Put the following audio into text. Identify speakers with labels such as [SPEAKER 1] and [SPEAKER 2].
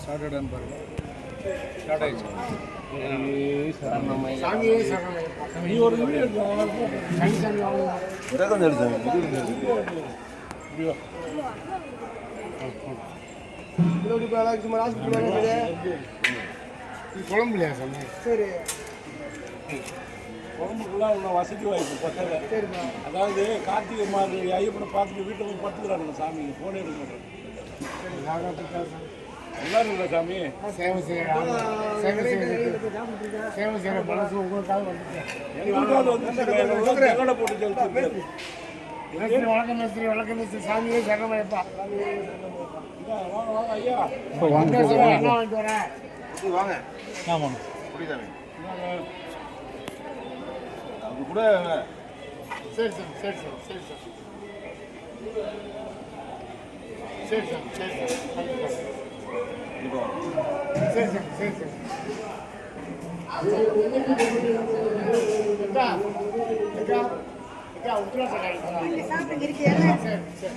[SPEAKER 1] ஸ்டார்டடான்னு பாருங்க. ஸ்டார்ட் ஆயிடுச்சு.
[SPEAKER 2] நீ ஒரு வீடியோ குழம்புலையா சாமி? சரி, குழம்புக்குலாம் உள்ள வசதி வாய்ப்பு பக்கத்தில். சரிண்ணா. அதாவது கார்த்திகை மாதிரி ஐயப்பனை பார்த்துட்டு வீட்டில் போய் படுத்துக்கிறாங்க சாமி. ஃபோனே எடுக்க மாட்டேன். எல்லாரும் இல்லை சாமி. சேவை செய்கிற மனசு உங்களுக்காக வந்துட்டேன். போட்டு செலுத்து. வணக்கம் மேஸ்திரி, வணக்கம் மேஸ்திரி. சாமியே சரணமையப்பா. வாங்க ஐயா. என்ன வாங்கிட்டு வரேன்?
[SPEAKER 1] வாங்க.
[SPEAKER 2] ஆமாம்.
[SPEAKER 1] புரியுதாங்க. அது கூட
[SPEAKER 2] சரி சார், சரி சார், சரி சார், சரி சார், சரி சார், சரி சார், சரி சார். அக்கா அக்கா அக்கா உத்தரா சார். சரி சரி.